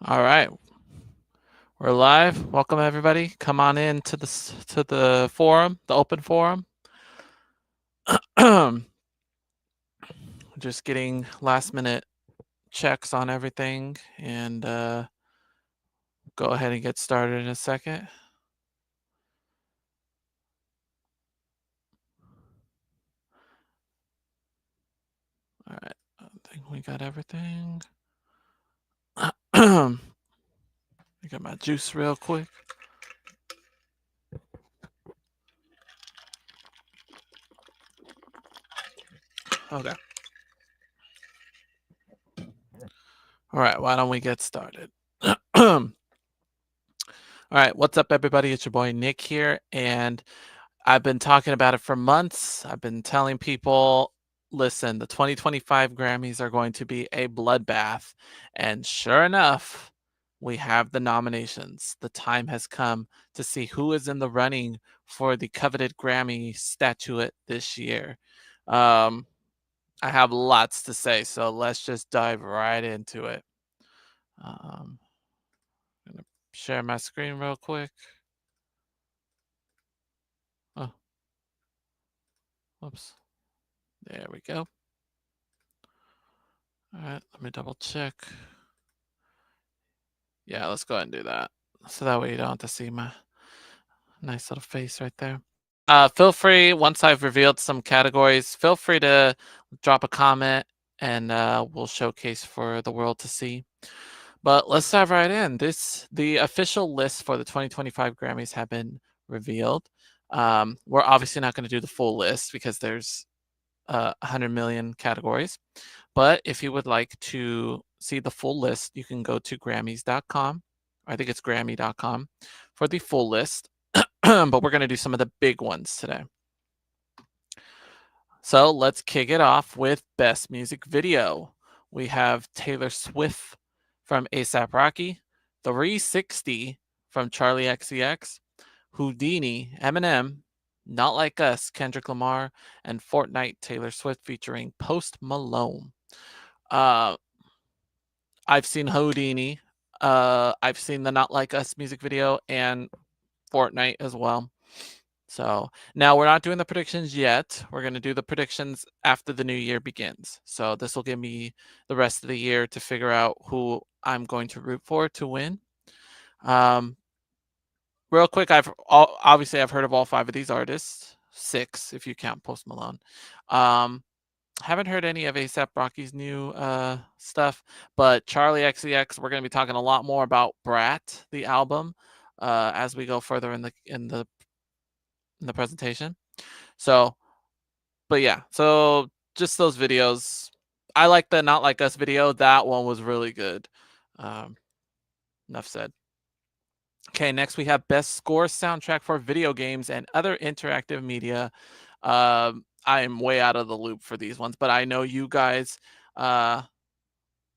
All right, we're live. Welcome everybody. Come on in to the forum, the open forum. Just getting last minute checks on everything, and go ahead and get started in a second. All right, I think we got everything. I got my juice real quick. Okay. All right, why don't we get started? All right, what's up, everybody? It's your boy Nick here, and I've been talking about it for months. I've been telling people, listen, the 2025 Grammys are going to be a bloodbath. And sure enough, we have the nominations. The time has come to see who is in the running for the coveted Grammy statuette this year. I have lots to say, so let's just dive right into it. I'm going to share my screen real quick. Oh, whoops. There we go. All right, let me double check. Yeah, let's go ahead and do that. So that way you don't have to see my nice little face right there. Feel free, once I've revealed some categories, feel free to drop a comment and we'll showcase for the world to see. But let's dive right in. The official list for the 2025 Grammys have been revealed. We're obviously not going to do the full list because there's 100 million categories. But if you would like to see the full list, you can go to Grammys.com. I think it's Grammy.com for the full list. But we're going to do some of the big ones today. So let's kick it off with Best Music Video. We have Taylor Swift from A$AP Rocky, 360 from Charlie XCX, Houdini, Eminem, Not Like Us, Kendrick Lamar, and Fortnite, Taylor Swift featuring Post Malone. I've seen Houdini. I've seen the Not Like Us music video and Fortnite as well. So now we're not doing the predictions yet. We're going to do the predictions after the new year begins. So this will give me the rest of the year to figure out who I'm going to root for to win. Real quick, obviously I've heard of all 5 of these artists, 6 if you count Post Malone. Haven't heard any of A$AP Rocky's new stuff, but Charlie XCX, we're going to be talking a lot more about Brat, the album, as we go further in the presentation. So, but yeah, so just those videos. I like the Not Like Us video. That one was really good. Enough said. Okay, next we have Best Score Soundtrack for Video Games and Other Interactive Media. I am way out of the loop for these ones, but I know you guys are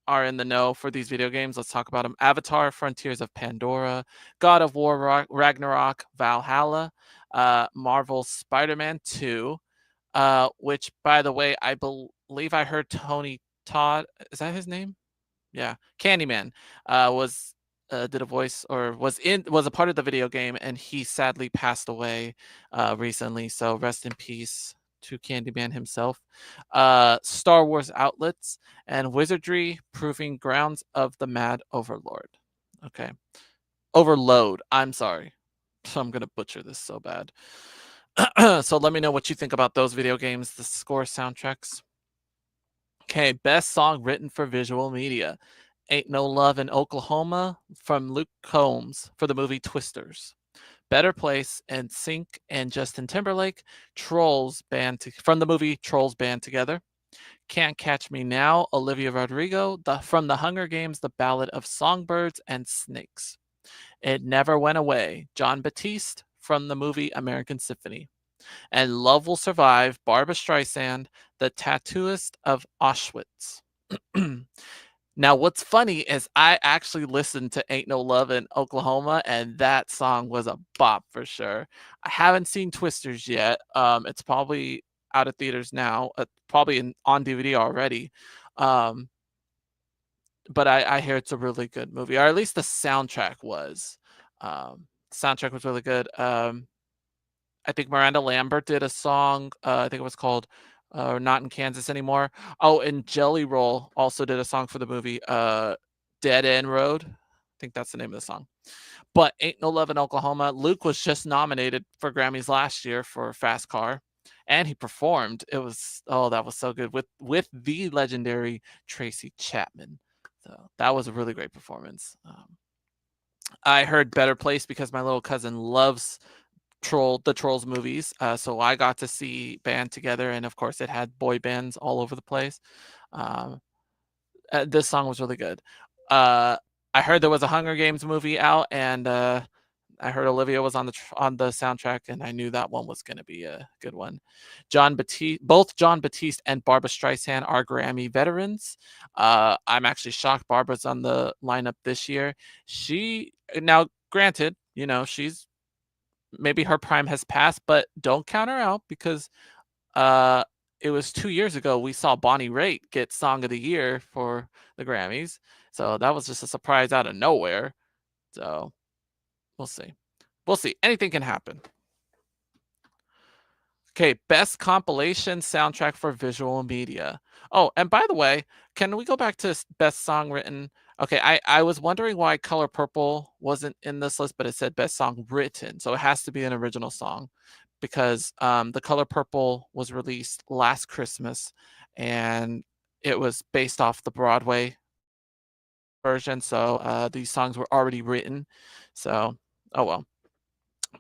in the know for these video games. Let's talk about them. Avatar, Frontiers of Pandora, God of War, Ragnarok, Valhalla, Marvel's Spider-Man 2, which, by the way, I believe I heard Tony Todd, is that his name? Yeah, Candyman was did a voice or was a part of the video game, and he sadly passed away recently. So rest in peace to Candyman himself. Star Wars outlets and wizardry proving grounds of the mad overlord. Okay, overload. I'm sorry. So I'm gonna butcher this so bad. So let me know what you think about those video games, the score soundtracks. Okay, best song written for visual media. Ain't No Love in Oklahoma from Luke Combs for the movie Twisters. Better Place and Sync and Justin Timberlake, Trolls band from the movie Trolls Band Together. Can't Catch Me Now, Olivia Rodrigo from The Hunger Games, The Ballad of Songbirds and Snakes. It Never Went Away, John Batiste from the movie American Symphony. And Love Will Survive, Barbra Streisand, The Tattooist of Auschwitz. Now, what's funny is I actually listened to Ain't No Love in Oklahoma, and that song was a bop for sure. I haven't seen Twisters yet. It's probably out of theaters now, probably on DVD already. Um, but I hear it's a really good movie, or at least the soundtrack was. Soundtrack was really good. I think Miranda Lambert did a song. I think it was called "Not in Kansas Anymore." Oh, and Jelly Roll also did a song for the movie "Dead End Road." I think that's the name of the song. But "Ain't No Love in Oklahoma." Luke was just nominated for Grammys last year for Fast Car, and he performed. It was that was so good with the legendary Tracy Chapman. So that was a really great performance. I heard "Better Place" because my little cousin loves the Trolls movies. So I got to see Band Together, and of course, it had boy bands all over the place. Um, this song was really good. I heard there was a Hunger Games movie out, and I heard Olivia was on the soundtrack, and I knew that one was going to be a good one. Both John Batiste and Barbra Streisand are Grammy veterans. I'm actually shocked Barbara's on the lineup this year. Now, granted, she's maybe her prime has passed, but don't count her out because uh, it was 2 years ago we saw Bonnie Raitt get Song of the Year for the Grammys. So that was just a surprise out of nowhere. So we'll see. We'll see. Anything can happen. Okay, best compilation soundtrack for visual media. Oh, and by the way, can we go back to best song written? Okay, I was wondering why Color Purple wasn't in this list, but it said best song written. So it has to be an original song because The Color Purple was released last Christmas and it was based off the Broadway version. So these songs were already written. So, oh well.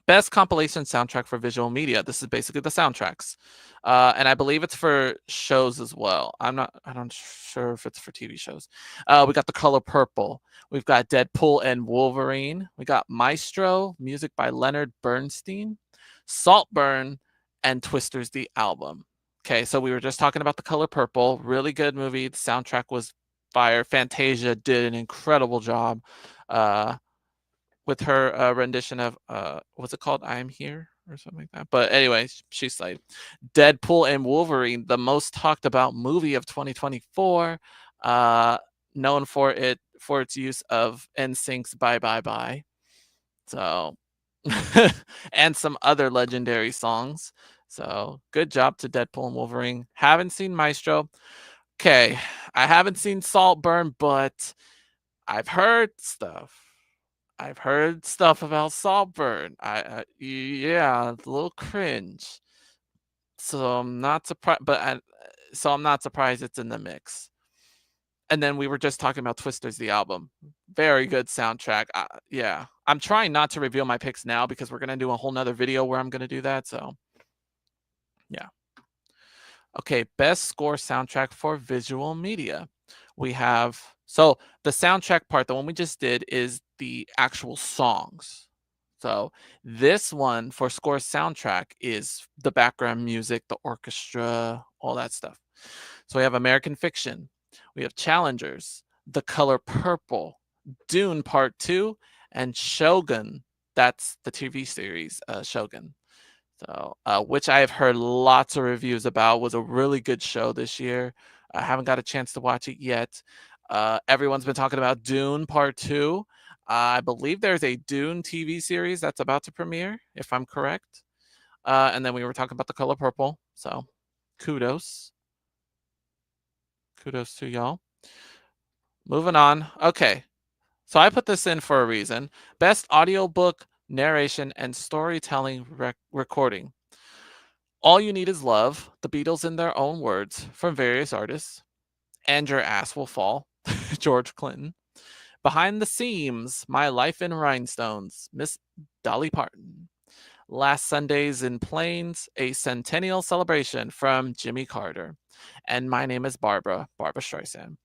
Best compilation soundtrack for visual media. This is basically the soundtracks. And I believe it's for shows as well. I'm not sure if it's for TV shows. We got The Color Purple. We've got Deadpool and Wolverine. We got Maestro, music by Leonard Bernstein, Saltburn, and Twisters the album. Okay, so we were just talking about The Color Purple. Really good movie. The soundtrack was fire. Fantasia did an incredible job. With her rendition of what's it called? I'm Here or something like that. But anyway, she's like Deadpool and Wolverine, the most talked about movie of 2024, known for its use of NSYNC's Bye Bye Bye. So and some other legendary songs. So good job to Deadpool and Wolverine. Haven't seen Maestro. Okay, I haven't seen Saltburn, but I've heard stuff. I've heard stuff about Saltburn. Yeah, a little cringe. So I'm not surprised, so I'm not surprised it's in the mix. And then we were just talking about Twisters, the album. Very good soundtrack. Yeah, I'm trying not to reveal my picks now because we're gonna do a whole nother video where I'm gonna do that. So yeah. Okay, best score soundtrack for visual media. We have the soundtrack part, the one we just did, is the actual songs. So this one for score soundtrack is the background music, the orchestra, all that stuff. So we have American Fiction, we have Challengers, The Color Purple, Dune Part 2, and Shogun. That's the TV series, Shogun. So, which I have heard lots of reviews about, was a really good show this year. I haven't got a chance to watch it yet. Everyone's been talking about Dune Part 2. I believe there's a Dune TV series that's about to premiere, if I'm correct. And then we were talking about The Color Purple. So, kudos. Kudos to y'all. Moving on. Okay. So I put this in for a reason. Best audiobook, narration, and storytelling recording. All You Need Is Love, The Beatles in Their Own Words, from various artists. And Your Ass Will Fall, George Clinton. Behind the Seams, My Life in Rhinestones, Miss Dolly Parton. Last Sundays in Plains, A Centennial Celebration, from Jimmy Carter. And My Name is Barbara, Barbra Streisand.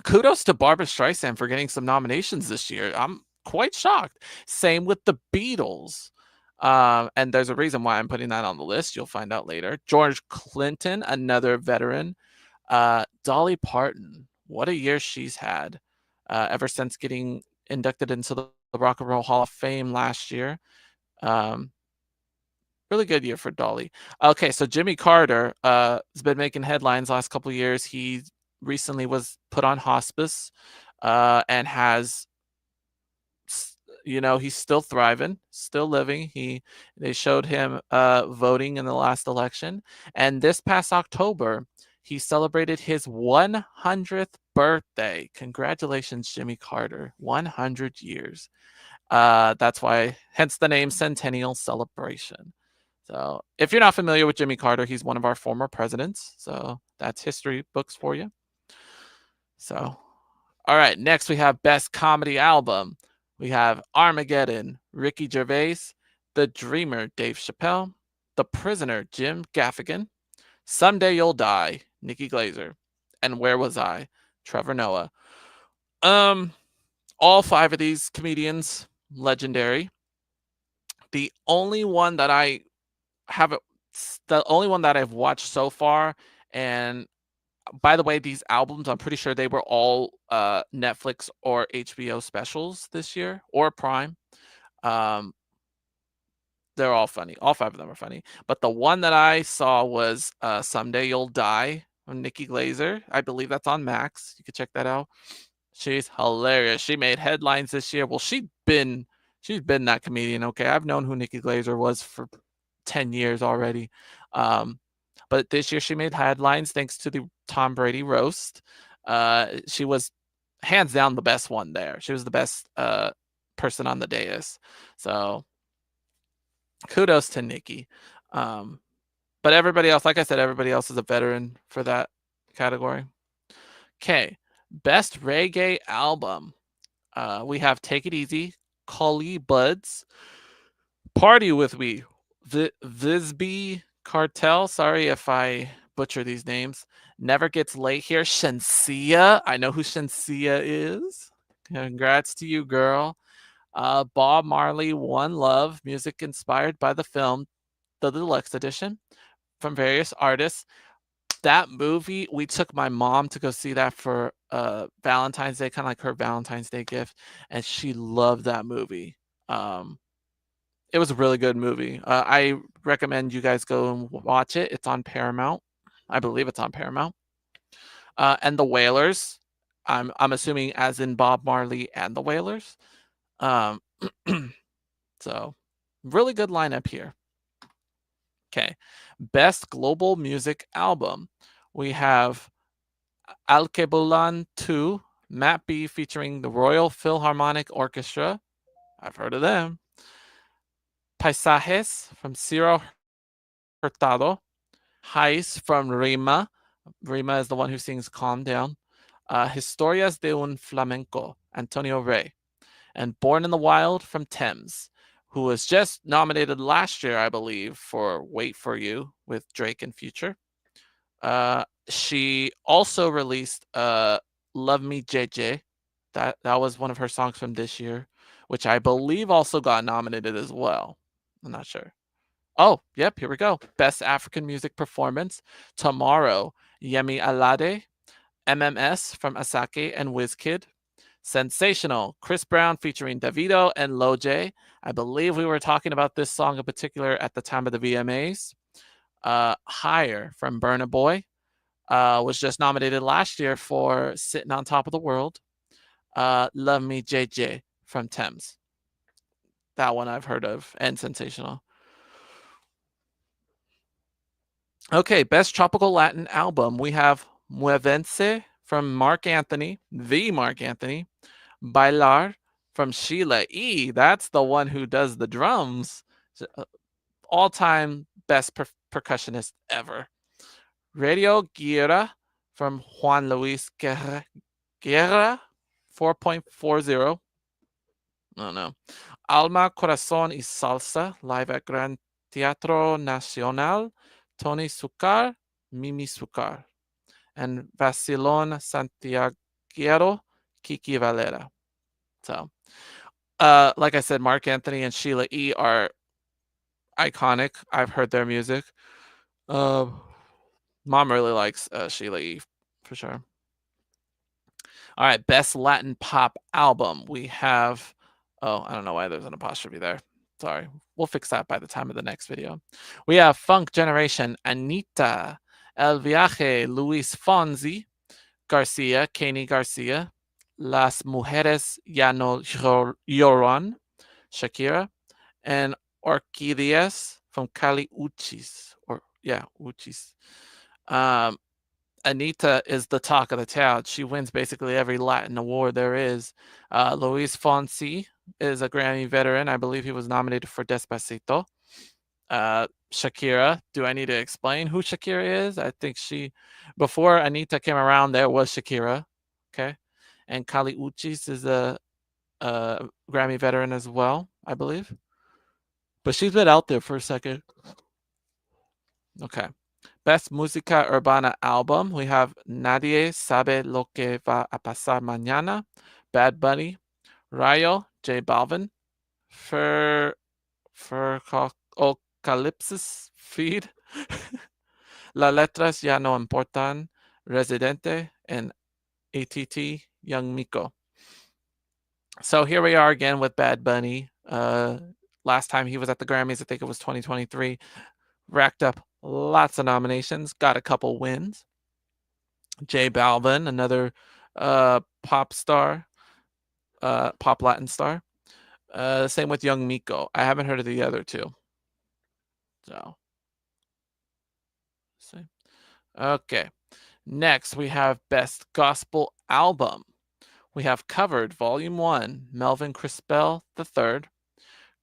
Kudos to Barbra Streisand for getting some nominations this year. I'm quite shocked. Same with the Beatles. And there's a reason why I'm putting that on the list. You'll find out later. George Clinton, another veteran. Dolly Parton, what a year she's had. Ever since getting inducted into the Rock and Roll Hall of Fame last year. Really good year for Dolly. Okay, so Jimmy Carter has been making headlines last couple years. He recently was put on hospice, and has, he's still thriving, still living. They showed him voting in the last election, and this past October, he celebrated his 100th birthday. Congratulations, Jimmy Carter, 100 years. That's why, hence the name Centennial Celebration. So, if you're not familiar with Jimmy Carter, he's one of our former presidents. So that's history books for you. So, all right, next we have Best Comedy Album. We have Armageddon, Ricky Gervais, The Dreamer, Dave Chappelle, The Prisoner, Jim Gaffigan, Someday You'll Die, Nikki Glazer, and Where Was I, Trevor Noah. All 5 of these comedians, legendary. The only one that I've watched so far, and by the way, these albums, I'm pretty sure they were all Netflix or HBO specials this year, or Prime. Um, they're all funny. All 5 of them are funny. But the one that I saw was Someday You'll Die from Nikki Glazer. I believe that's on Max. You can check that out. She's hilarious. She made headlines this year. Well, she's been that comedian. Okay, I've known who Nikki Glazer was for 10 years already. But this year she made headlines thanks to the Tom Brady roast. She was hands down the best one there. She was the best person on the dais. So kudos to Nikki. But everybody else, like I said, everybody else is a veteran for that category. Okay, Best Reggae Album. We have Take It Easy, Collie Buds, Party With Me, Visby Cartel. Sorry if I butcher these names. Never Gets Late Here, Shensia. I know who Shensia is. Congrats to you, girl. Bob Marley, One Love, music inspired by the film, the deluxe edition, from various artists. That movie, we took my mom to go see that for Valentine's Day, kind of like her Valentine's Day gift, and she loved that movie. It was a really good movie. I recommend you guys go and watch it. It's on Paramount. I believe it's on Paramount. And the Wailers. I'm assuming as in Bob Marley and the Wailers. So really good lineup here. Okay. Best Global Music Album. We have Alkebulan 2, Matt B featuring the Royal Philharmonic Orchestra. I've heard of them. Paisajes from Ciro Hurtado. Heis from Rima. Rima is the one who sings Calm Down. Historias de un Flamenco, Antonio Rey. And Born in the Wild from Thames, who was just nominated last year, I believe, for Wait For You with Drake and Future. She also released Love Me JJ. That was one of her songs from this year, which I believe also got nominated as well. I'm not sure. Oh, yep, here we go. Best African Music Performance. Tomorrow, Yemi Alade, MMS from Asake and Wizkid. Sensational, Chris Brown featuring Davido and Loj. I believe we were talking about this song in particular at the time of the VMAs. Higher from Burna Boy. Was just nominated last year for Sitting on Top of the World. Love Me JJ from Thames. That one I've heard of, and Sensational. Okay, Best Tropical Latin Album. We have Muevense from Mark Anthony, the Mark Anthony. Bailar from Sheila E. That's the one who does the drums. All-time best percussionist ever. Radio Guerra from Juan Luis Guerra, 4.40. Oh no. Alma, Corazón y Salsa, live at Gran Teatro Nacional. Tony Sucar, Mimi Sucar. And Vacilón Santiaguero, Kiki Valera. So, like I said, Mark Anthony and Sheila E. are iconic. I've heard their music. Mom really likes Sheila E. for sure. All right, Best Latin Pop Album. We have, I don't know why there's an apostrophe there. Sorry. We'll fix that by the time of the next video. We have Funk Generation, Anita, El Viaje, Luis Fonsi, Garcia, Kanye Garcia. Las Mujeres Ya No Lloran, Shakira. And Orquídeas from Cali Uchis. Or, yeah, Uchis. Um, Anita is the talk of the town. She wins basically every Latin award there is. Luis Fonsi is a Grammy veteran. I believe he was nominated for Despacito. Shakira. Do I need to explain who Shakira is? I think before Anita came around, there was Shakira. Okay. And Kali Uchis is a Grammy veteran as well, I believe. But she's been out there for a second. Okay. Best Música Urbana Album. We have Nadie Sabe Lo Que Va a Pasar Mañana, Bad Bunny, Rayo, J Balvin, Furcalipsis Feed, Las Letras Ya No Importan, Residente, and ATT Young Miko. So here we are again with Bad Bunny. Last time he was at the Grammys, I think it was 2023, racked up lots of nominations, got a couple wins. J Balvin, another pop star, pop Latin star. Same with Young Miko. I haven't heard of the other two. So, see. Okay. Next, we have Best Gospel Album. We have Covered, Volume 1, Melvin Crispell III.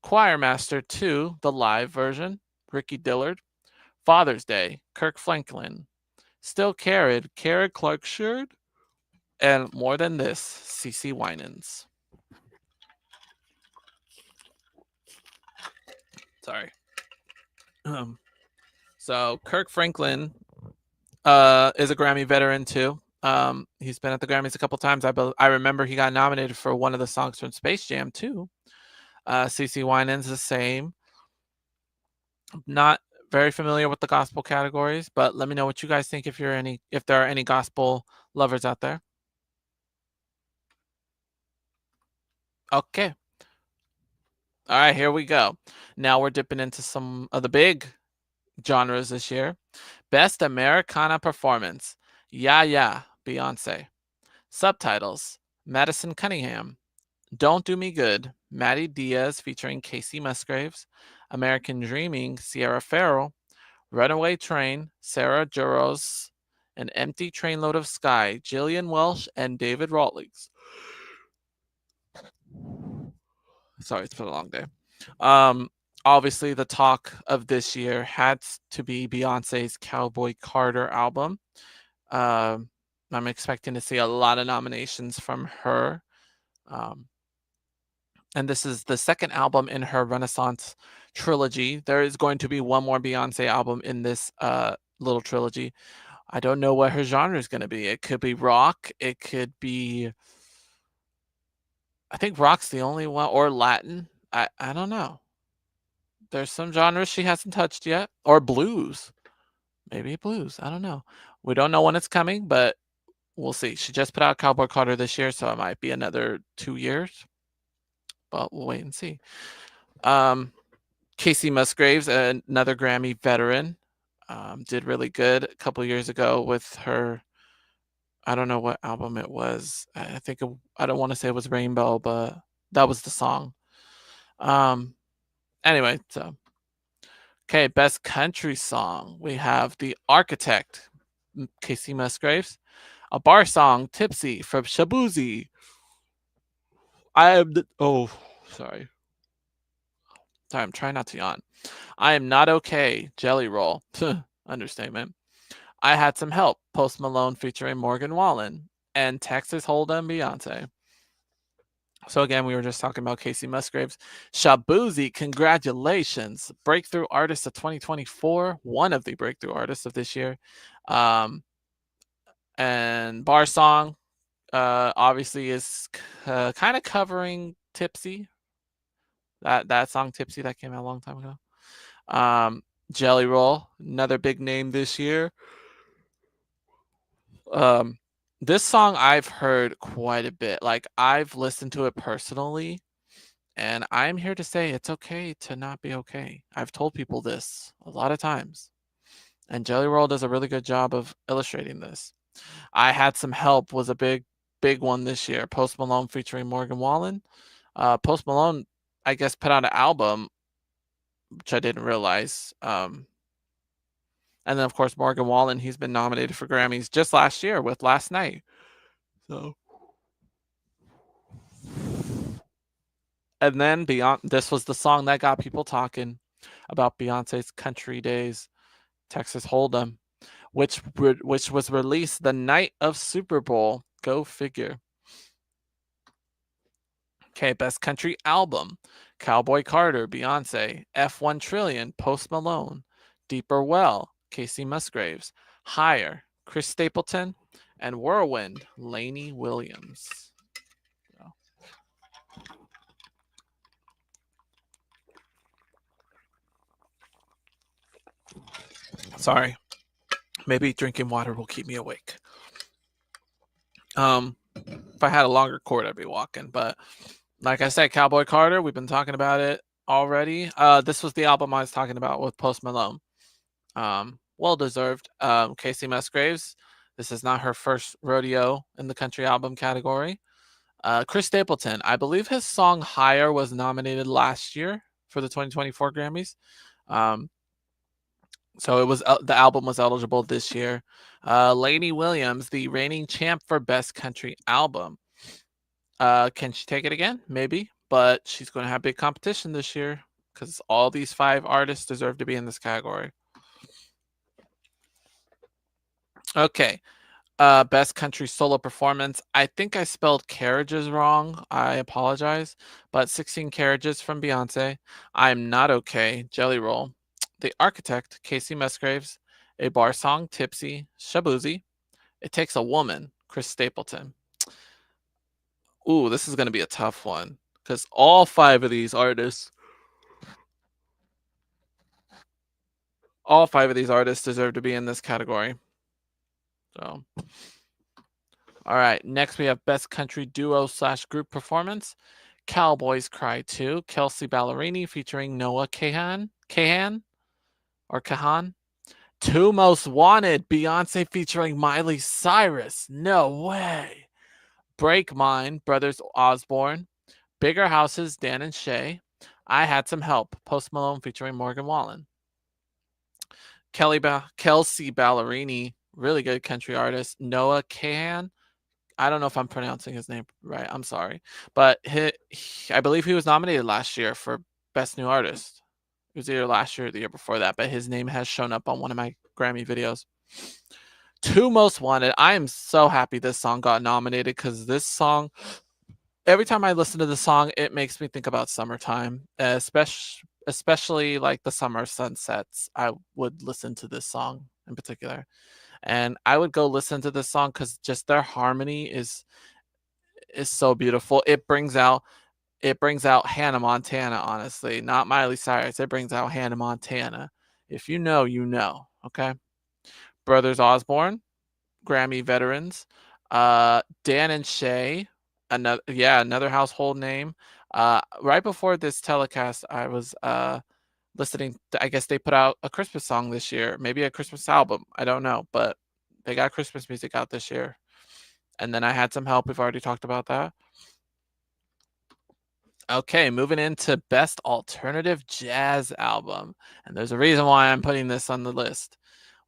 Choir Master 2, the live version, Ricky Dillard. Father's Day, Kirk Franklin. Still Carried, Carried Clark Sheard. And More Than This, CeCe Winans. Sorry. So Kirk Franklin is a Grammy veteran too. He's been at the Grammys a couple times. I remember he got nominated for one of the songs from Space Jam too. CeCe Winans the same. Not very familiar with the gospel categories, but let me know what you guys think if there are any gospel lovers out there. Okay. All right, here we go. Now we're dipping into some of the big genres this year. Best Americana Performance. Yeah, yeah, Beyonce. Subtitles. Madison Cunningham. Don't Do Me Good. Maddie Diaz featuring Casey Musgraves. American Dreaming. Sierra Farrell. Runaway Train. Sarah Juros. An Empty Trainload of Sky. Jillian Welsh and David Rawlings. Sorry, it's been a long day. Obviously, the talk of this year had to be Beyonce's Cowboy Carter album. I'm expecting to see a lot of nominations from her. And this is the second album in her Renaissance trilogy. There is going to be one more Beyonce album in this little trilogy. I don't know what her genre is going to be. It could be rock. It could be, I think rock's the only one, or Latin. I don't know. There's some genres she hasn't touched yet, or blues. Maybe blues. I don't know. We don't know when it's coming, but we'll see. She just put out Cowboy Carter this year, so it might be another 2 years. But we'll wait and see. Casey Musgraves, another Grammy veteran, did really good a couple years ago with her. I don't know what album it was. I don't want to say it was Rainbow, but that was the song. Anyway, so okay, best country song. We have The Architect, Casey Musgraves. A bar song, Tipsy from Shabuzi. Sorry, I'm trying not to yawn. I Am Not Okay, Jelly Roll. Understatement. I Had Some Help, Post Malone featuring Morgan Wallen. And Texas Hold'em, Beyonce. So again, we were just talking about Casey Musgraves. Shabuzi, congratulations. Breakthrough Artist of 2024. One of the breakthrough artists of this year. And Bar Song, obviously is kind of covering Tipsy. That song Tipsy that came out a long time ago. Jelly Roll, another big name this year. This song I've heard quite a bit. Like I've listened to it personally, and I'm here to say it's okay to not be okay. I've told people this a lot of times, and Jelly Roll does a really good job of illustrating this. I Had Some Help was a big one this year. Post Malone featuring Morgan Wallen. Post Malone, I guess, put out an album, which I didn't realize. And then of course Morgan Wallen, he's been nominated for Grammys just last year with Last Night. So, and then beyond, this was the song that got people talking about Beyonce's Country Days, Texas Hold'em, which was released the night of Super Bowl. Go figure. Okay, Best Country Album: Cowboy Carter, Beyonce; F1 Trillion, Post Malone; Deeper Well, Casey Musgraves; Higher, Chris Stapleton; and Whirlwind, Lainey Williams. So, sorry, maybe drinking water will keep me awake. If I had a longer cord, I'd be walking. But like I said, Cowboy Carter, we've been talking about it already. This was the album I was talking about with Post Malone. Well deserved. Casey Musgraves, this is not her first rodeo in the country album category. Chris Stapleton, I believe his song Higher was nominated last year for the 2024 Grammys. So it was the album was eligible this year. Lainey Williams, the reigning champ for Best Country Album. Can she take it again? Maybe, but she's going to have big competition this year because all these 5 artists deserve to be in this category. Okay. Best Country Solo Performance. I think I spelled carriages wrong. I apologize. But 16 Carriages from Beyonce. I'm Not Okay, Jelly Roll. The Architect, Casey Musgraves. A Bar Song, Tipsy, Shabuzi. It Takes a Woman, Chris Stapleton. Ooh, this is going to be a tough one because all 5 of these artists deserve to be in this category. So, all right. Next, we have Best Country Duo / Group Performance. Cowboys Cry 2, Kelsey Ballerini featuring Noah Kahan. Two Most Wanted, Beyonce featuring Miley Cyrus. No way. Break Mine, Brothers Osborne. Bigger Houses, Dan and Shay. I Had Some Help, Post Malone featuring Morgan Wallen. Kelsey Ballerini, really good country artist. Noah Kahan. I don't know if I'm pronouncing his name right. I'm sorry. But I believe he was nominated last year for Best New Artist. It was either last year or the year before that, but his name has shown up on one of my Grammy videos. Two Most Wanted. I am so happy this song got nominated because this song, every time I listen to the song, it makes me think about summertime, especially like the summer sunsets. I would listen to this song in particular. And I would go listen to this song because just their harmony is so beautiful. It brings out Hannah Montana, honestly, not Miley Cyrus. It brings out Hannah Montana. If you know, you know. Okay. Brothers Osborne, Grammy veterans. Dan and Shay, another household name. Right before this telecast, I was listening. I guess they put out a Christmas song this year, maybe a Christmas album. I don't know, but they got Christmas music out this year. And then I Had Some Help. We've already talked about that. Okay, moving into Best Alternative Jazz Album. And there's a reason why I'm putting this on the list.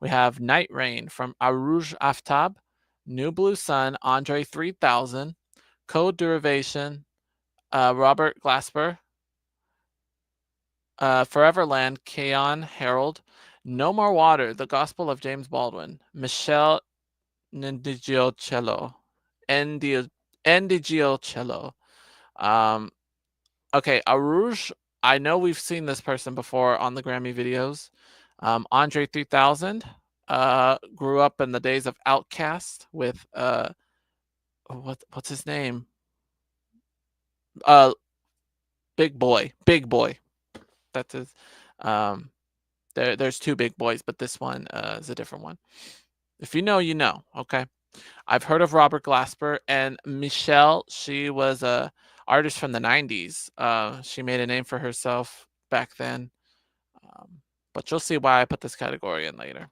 We have Night Rain from Aruj Aftab, New Blue Sun, Andre 3000, Code Derivation, Robert Glasper, Foreverland, Keon Harold, No More Water, The Gospel of James Baldwin, Michelle Ndigiocello, Ndigiocello. Okay, Aruj, I know we've seen this person before on the Grammy videos. Andre 3000 grew up in the days of Outkast with what's his name? Big Boy. That's his. There's 2 big boys, but this one is a different one. If you know, you know. Okay. I've heard of Robert Glasper and Michelle. She was a artist from the 90s. She made a name for herself back then. But you'll see why I put this category in later.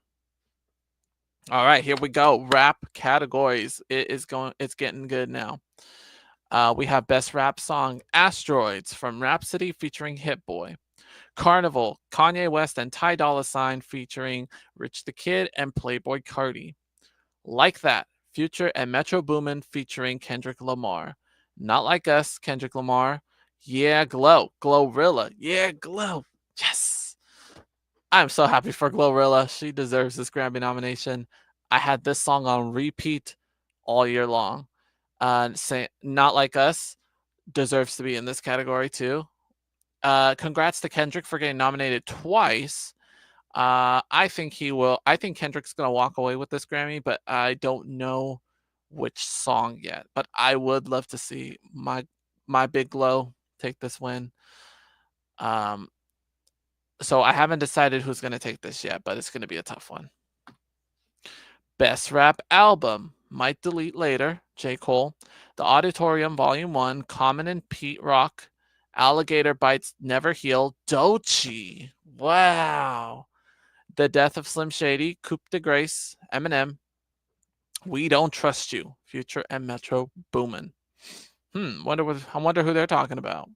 All right, here we go. Rap categories. It's getting good now. We have best rap song Asteroids from Rhapsody featuring Hit Boy. Carnival, Kanye West and Ty Dolla Sign featuring Rich the Kid and Playboy Cardi. Like That, Future and Metro Boomin featuring Kendrick Lamar. Not Like Us, Kendrick Lamar. Yeah, Glow, Glorilla. Yeah, Glow. Yes. I'm so happy for Glorilla. She deserves this Grammy nomination. I had this song on repeat all year long. Say Not Like Us deserves to be in this category too. Congrats to Kendrick for getting nominated twice. I think he will. I think Kendrick's gonna walk away with this Grammy, but I don't know which song yet. But I would love to see my Big Glow take this win. Um, so I haven't decided who's gonna take this yet, but it's gonna be a tough one. Best Rap Album. Might Delete Later, J. Cole. The Auditorium Volume 1, Common and Pete Rock. Alligator Bites Never Heal, Doechii. Wow. The Death of Slim Shady, Coupe de Grace, Eminem. We Don't Trust You, Future and Metro Boomin. I wonder who they're talking about.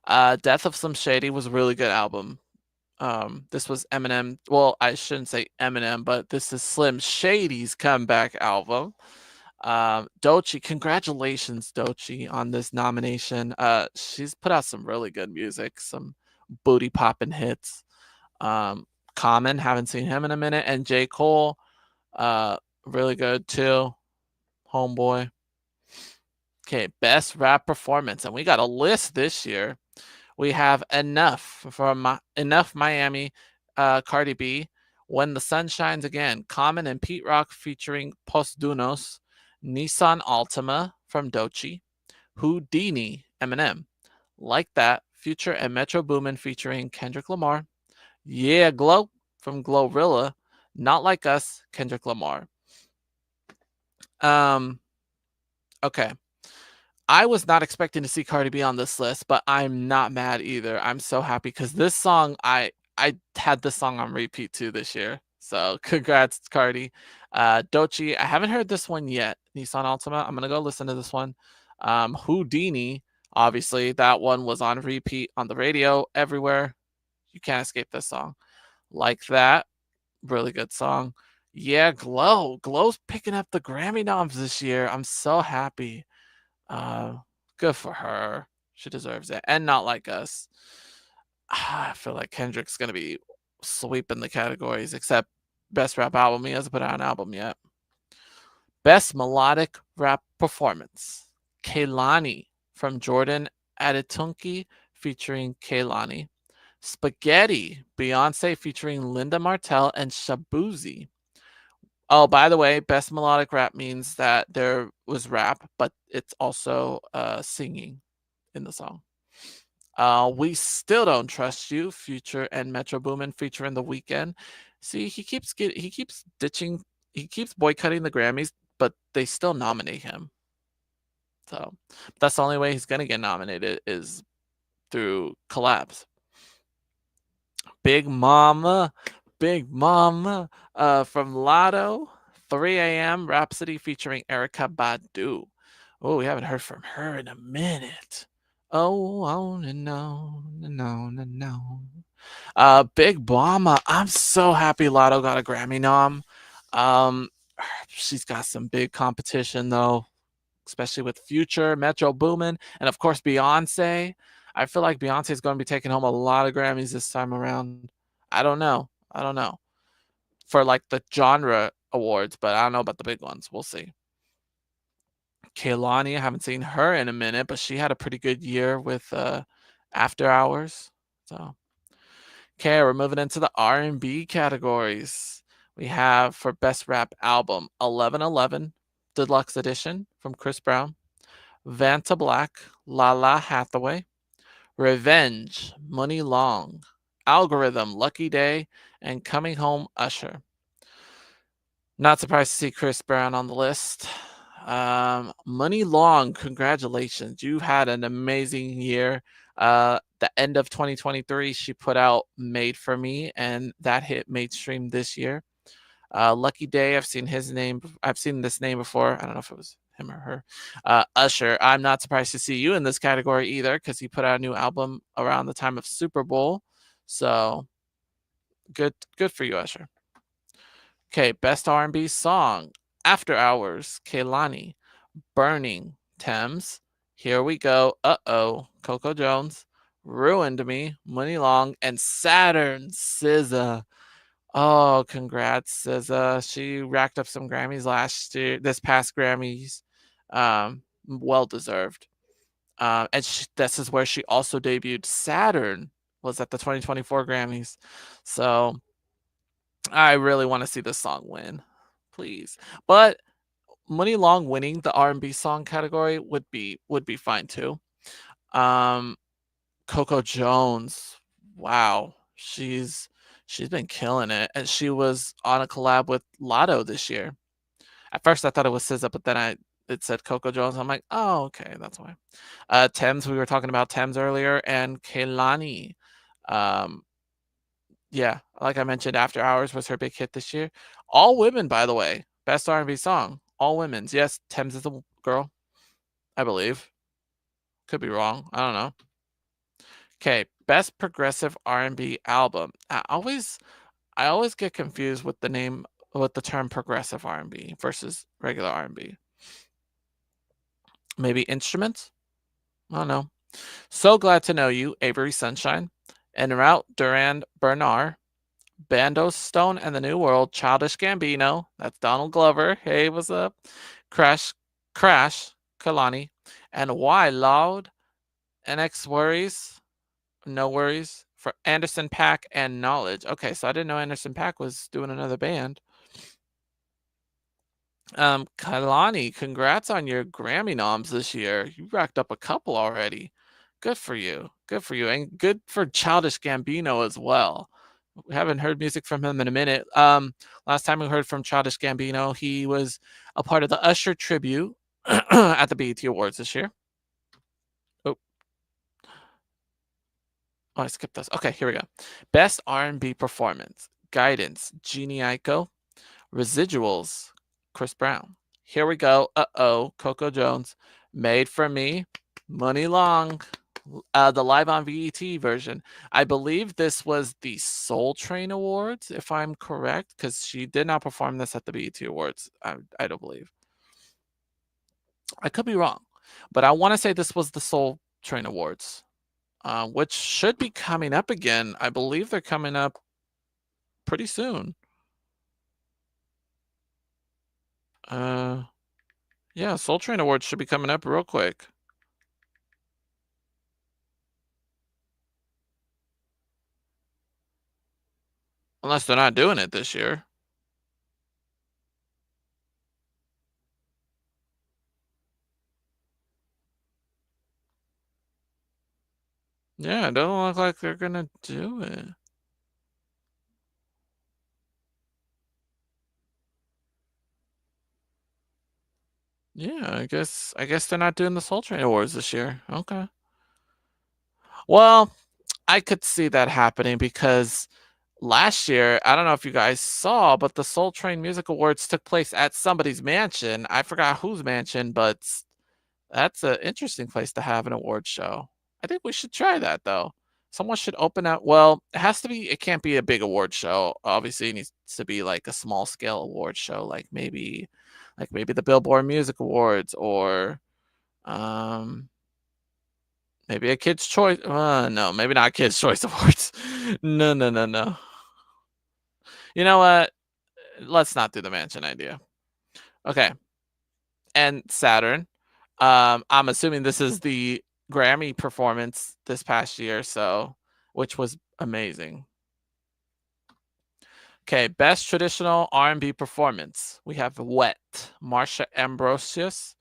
Death of Slim Shady was a really good album. This was Eminem. Well, I shouldn't say Eminem, but this is Slim Shady's comeback album. Doechii, congratulations, Doechii, on this nomination. She's put out some really good music, some booty popping hits. Common, haven't seen him in a minute, and J. Cole, really good too. Homeboy. Okay, best rap performance, and we got a list this year. We have Enough from Enough Miami, Cardi B. When the Sun Shines Again, Common and Pete Rock featuring Postdunos. Nissan Altima from Doechii. Houdini, Eminem. Like That, Future and Metro Boomin featuring Kendrick Lamar. Yeah, Glow from Glorilla. Not Like Us, Kendrick Lamar. Um, okay. I was not expecting to see Cardi B on this list, but I'm not mad either. I'm so happy because this song, I had this song on repeat too this year. So congrats, Cardi. Doechii, I haven't heard this one yet. Nissan Altima. I'm gonna go listen to this one. Houdini, obviously, that one was on repeat on the radio everywhere. You can't escape this song. Like That, really good song. Yeah, Glow. Glow's picking up the Grammy noms this year. I'm so happy. Uh, Good for her. She deserves it. And Not Like Us. I feel like Kendrick's gonna be sweeping the categories, except best rap album. He hasn't put out an album yet. Best melodic rap performance. Kehlani from Jordan Adetunki featuring Kehlani. Spaghetti, Beyonce featuring Linda Martell and Shabuzi. Oh, by the way, best melodic rap means that there was rap, but it's also singing in the song. We Still Don't Trust You, Future and Metro Boomin featuring The Weeknd. See, he keeps ditching, he keeps boycotting the Grammys, but they still nominate him. So that's the only way he's gonna get nominated is through collabs. Big Mama, Big Mama, from Lotto, 3 a.m. Rhapsody featuring Erica Badu. Oh, we haven't heard from her in a minute. Oh, on and on and on and on. Big Mama, I'm so happy Lotto got a Grammy nom. Um, she's got some big competition though, especially with Future, Metro Boomin, and of course Beyonce. I feel like Beyonce is going to be taking home a lot of Grammys this time around. I don't know. I don't know for like the genre awards, but I don't know about the big ones. We'll see. Kehlani, I haven't seen her in a minute, but she had a pretty good year with After Hours. So, okay, we're moving into the R&B categories. We have for best rap album 1111 Deluxe Edition from Chris Brown, Vanta Black, Lala Hathaway, Revenge, Money Long, Algorithm, Lucky Day, and Coming Home, Usher. Not surprised to see Chris Brown on the list. Money Long, congratulations. You had an amazing year. The end of 2023, she put out Made for Me, and that hit mainstream this year. Lucky Day, I've seen his name. I've seen this name before. I don't know if it was him or her. Usher, I'm not surprised to see you in this category either because he put out a new album around the time of Super Bowl. So good for you, Usher. Okay, best R&B song. After Hours, Kehlani. Burning, Thames. Here We Go, Uh-Oh, Coco Jones. Ruined Me, Money Long, and Saturn, SZA. Oh, congrats, SZA. She racked up some Grammys this past Grammys. Well deserved. And this is where she also debuted. Saturn was at the 2024 Grammys. So I really want to see this song win, please. But Money Long winning the R&B song category would be fine too. Um, Coco Jones, wow, she's been killing it, and she was on a collab with Lotto this year. At first, I thought it was SZA, but then it said Coco Jones. I'm like, oh, okay, that's why. Thames, we were talking about Thames earlier, and Kehlani. Um, yeah, like I mentioned, After Hours was her big hit this year. All women, by the way, best R&B song, all women's. Yes, Thames is a girl, I believe. Could be wrong. I don't know. Okay, best progressive R&B album. I always get confused with the term progressive R&B versus regular R&B. Maybe instruments? I don't know. So Glad to Know You, Avery Sunshine. En route, Duran Bernard. Bando Stone and the New World, Childish Gambino. That's Donald Glover. Hey, what's up? Crash, Kalani. And Why Loud, NX Worries, No Worries, for Anderson Paak and Knowledge. Okay, so I didn't know Anderson Paak was doing another band. Kalani, congrats on your Grammy noms this year. You racked up a couple already. Good for you. Good for you. And good for Childish Gambino as well. We haven't heard music from him in a minute. Last time we heard from Childish Gambino, he was a part of the Usher tribute at the BET Awards this year. Oh, I skipped this. Okay, here we go. Best R&B performance: Guidance, Jeannie Aiko. Residuals, Chris Brown. Here We Go, Uh-Oh, Coco Jones. Made for Me, Money Long. The live on VET version. I believe this was the Soul Train Awards, if I'm correct, because she did not perform this at the BET Awards. I don't believe. I could be wrong, but I want to say this was the Soul Train Awards, which should be coming up again. I believe they're coming up pretty soon. Yeah, Soul Train Awards should be coming up real quick. Unless they're not doing it this year. Yeah, it doesn't look like they're gonna do it. Yeah, I guess they're not doing the Soul Train Awards this year. Okay. Well, I could see that happening because last year, I don't know if you guys saw, but the Soul Train Music Awards took place at somebody's mansion. I forgot whose mansion, but that's an interesting place to have an award show. I think we should try that though. Someone should open up. Well, it can't be a big award show. Obviously, it needs to be like a small scale award show, like maybe the Billboard Music Awards or um maybe a Kids Choice. No, maybe not Kids Choice Awards. No, no, no, no. You know what? Let's not do the mansion idea. Okay. And Saturn. I'm assuming this is the Grammy performance this past year, so which was amazing. Okay, best traditional R&B performance. We have Wet, Marsha Ambrosius.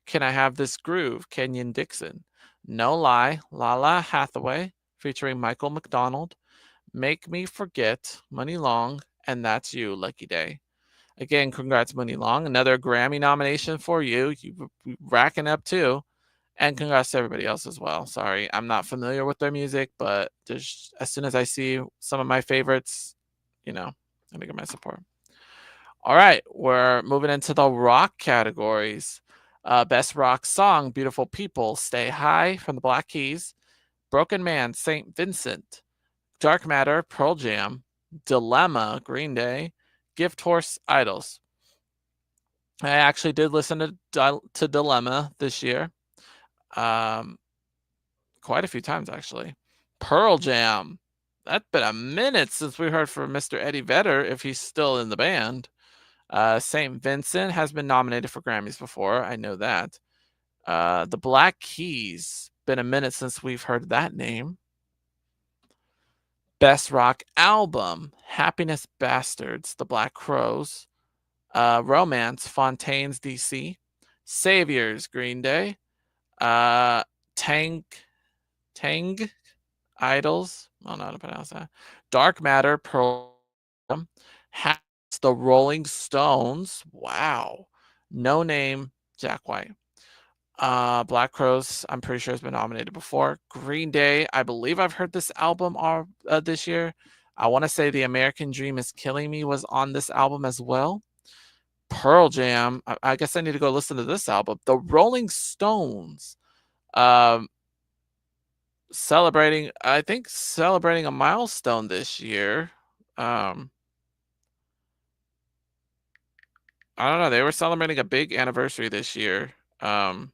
Can I Have This Groove, Kenyon Dixon. No Lie, Lala Hathaway, featuring Michael McDonald. Make Me Forget, Money Long, and That's You, Lucky Day. Again, congrats, Money Long. Another Grammy nomination for you. You racking up too. And congrats to everybody else as well. Sorry, I'm not familiar with their music, but as soon as I see some of my favorites, I'm gonna give my support. All right, we're moving into the rock categories. Best rock song, Beautiful People, Stay High from the Black Keys, Broken Man, St. Vincent, Dark Matter, Pearl Jam, Dilemma, Green Day, Gift Horse, Idols. I actually did listen to Dilemma this year. Um, quite a few times actually. Pearl Jam. That's been a minute since we heard from Mr. Eddie Vedder, if he's still in the band. St. Vincent has been nominated for Grammys before. I know that. The Black Keys. Been a minute since we've heard that name. Best Rock Album. Happiness Bastards. The Black Crowes. Romance. Fontaine's DC. Saviors. Green Day. Tank. Tang. Idols. I don't know how to pronounce that. Dark Matter. Pearl Jam. The Rolling Stones. Wow. No Name. Jack White. Black Crowes, I'm pretty sure has been nominated before. Green Day, I believe I've heard this album this year. I want to say The American Dream is Killing Me was on this album as well. Pearl Jam, I guess I need to go listen to this album. The Rolling Stones, um, celebrating a milestone this year. I don't know. They were celebrating a big anniversary this year. I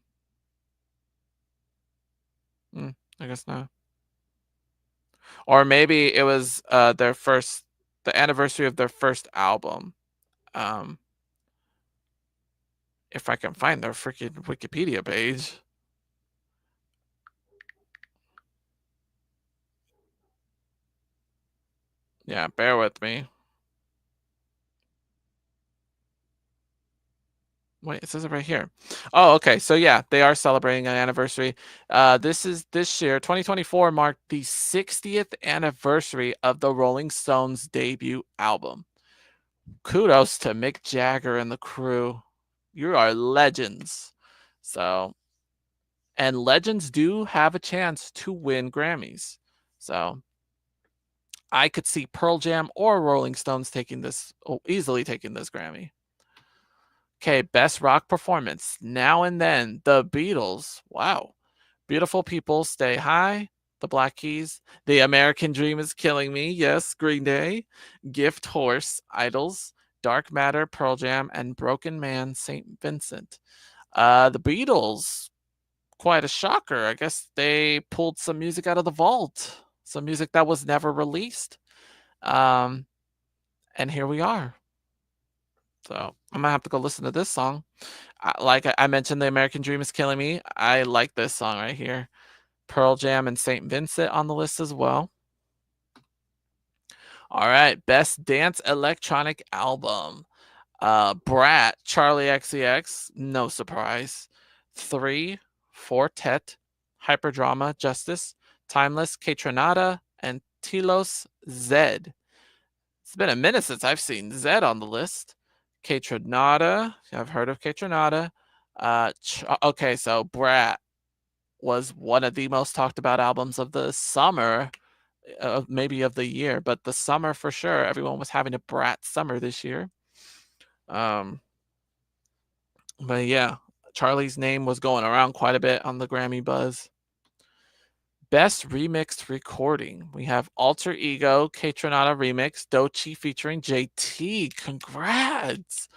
guess not. Or maybe it was the anniversary of their first album. Um, if I can find their freaking Wikipedia page. Yeah, bear with me. Wait, it says it right here. Oh, okay. So yeah, they are celebrating an anniversary. This year, 2024 marked the 60th anniversary of the Rolling Stones debut album. Kudos to Mick Jagger and the crew. You are legends. So, and legends do have a chance to win Grammys. So, I could see Pearl Jam or Rolling Stones easily taking this Grammy. Okay, best rock performance. Now and Then, The Beatles. Wow. Beautiful People, Stay High, The Black Keys, The American Dream is Killing Me. Yes, Green Day, Gift Horse, Idols, Dark Matter, Pearl Jam, and Broken Man, St. Vincent. The Beatles, quite a shocker. I guess they pulled some music out of the vault, some music that was never released. And here we are. So I'm gonna have to go listen to this song. Like I mentioned, The American Dream is Killing Me. I like this song right here. Pearl Jam and St. Vincent on the list as well. All right, best dance electronic album. Brat, Charlie XCX, no surprise. 3, Fortet, Hyperdrama, Justice, Timeless, Kaytranada, and Telos Zed. It's been a minute since I've seen Zed on the list. Kaytranada, I've heard of Kaytranada. Okay, so Brat was one of the most talked about albums of the summer, maybe of the year, but the summer for sure. Everyone was having a Brat summer this year. Um, but yeah, Charlie's name was going around quite a bit on the Grammy buzz. Best remixed recording. We have Alter Ego, Kaytranada remix, Dochi featuring JT. Congrats.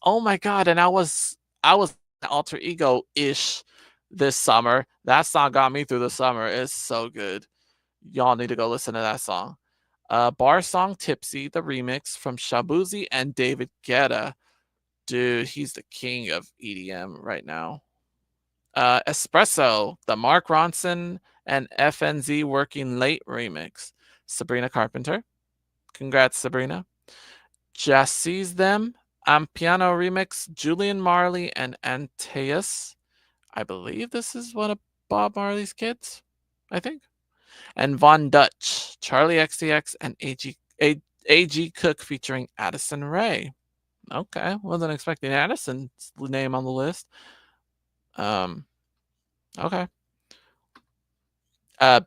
Oh my god, and I was Alter Ego-ish this summer. That song got me through the summer. It's so good. Y'all need to go listen to that song. Bar Song Tipsy, the remix from Shabuzi and David Guetta. Dude, he's the king of EDM right now. Espresso, the Mark Ronson and FNZ Working Late remix. Sabrina Carpenter. Congrats, Sabrina. Just Sees Them, Piano remix, Julian Marley and Antaeus. I believe this is one of Bob Marley's kids, I think. And Von Dutch, Charlie XCX, and AG Cook featuring Addison Rae. Okay, wasn't expecting Addison's name on the list. Okay.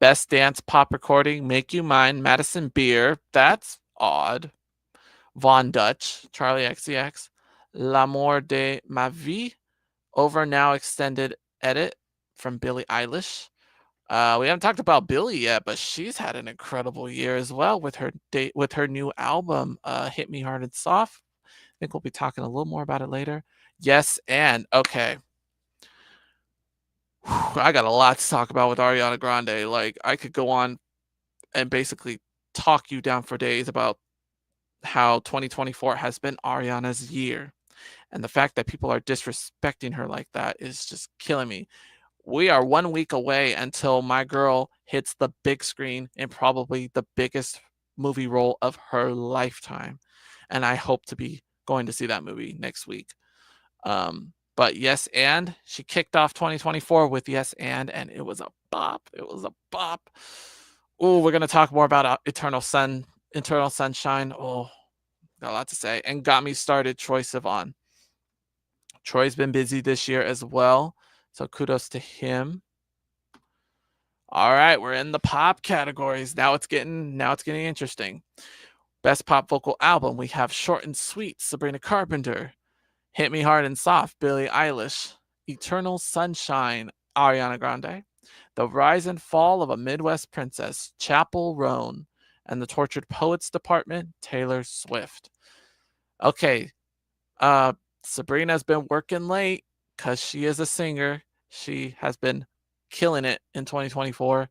Best Dance Pop Recording, Make You Mine, Madison Beer. That's odd. Von Dutch, Charlie XCX, L'amour de ma vie, Over Now extended edit from Billie Eilish. We haven't talked about Billie yet, but she's had an incredible year as well with her new album, Hit Me Hard and Soft. I think we'll be talking a little more about it later. Yes, and okay. I got a lot to talk about with Ariana Grande. Like, I could go on and basically talk you down for days about how 2024 has been Ariana's year. And the fact that people are disrespecting her like that is just killing me. We are 1 week away until my girl hits the big screen in probably the biggest movie role of her lifetime. And I hope to be going to see that movie next week. But Yes and she kicked off 2024 with Yes and it was a bop. It was a bop. Oh, we're gonna talk more about Eternal Sunshine. Oh, got a lot to say. And got me started, Troye Sivan. Troy's been busy this year as well, so kudos to him. All right, we're in the pop categories. Now it's getting interesting. Best pop vocal album, we have Short and Sweet, Sabrina Carpenter. Hit Me Hard and Soft, Billie Eilish. Eternal Sunshine, Ariana Grande. The Rise and Fall of a Midwest Princess, Chappell Roan. And The Tortured Poets Department, Taylor Swift. Okay, Sabrina's been working late because she is a singer. She has been killing it in 2024.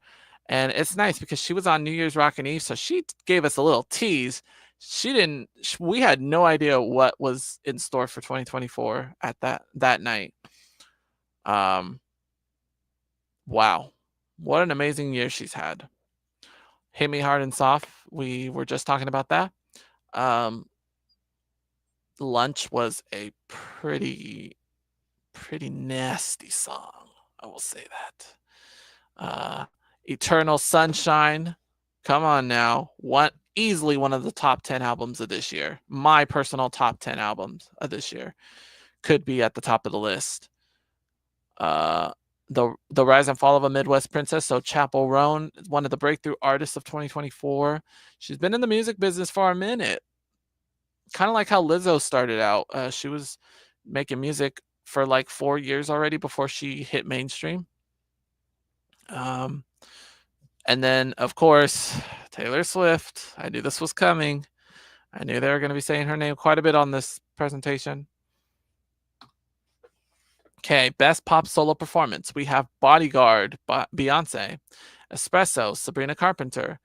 And it's nice because she was on New Year's Rockin' Eve, so she gave us a little tease. We had no idea what was in store for 2024 at that night. Wow. What an amazing year she's had. Hit Me Hard and Soft. We were just talking about that. Lunch was a pretty nasty song. I will say that. Eternal Sunshine. Come on now. Easily one of the top 10 albums of this year. My personal top 10 albums of this year. Could be at the top of the list. The Rise and Fall of a Midwest Princess. So Chappell Roan, one of the breakthrough artists of 2024. She's been in the music business for a minute. Kind of like how Lizzo started out. She was making music for like 4 years already before she hit mainstream. And then, of course, Taylor Swift. I knew this was coming. I knew they were going to be saying her name quite a bit on this presentation. Okay, best pop solo performance. We have Bodyguard, Beyonce. Espresso, Sabrina Carpenter.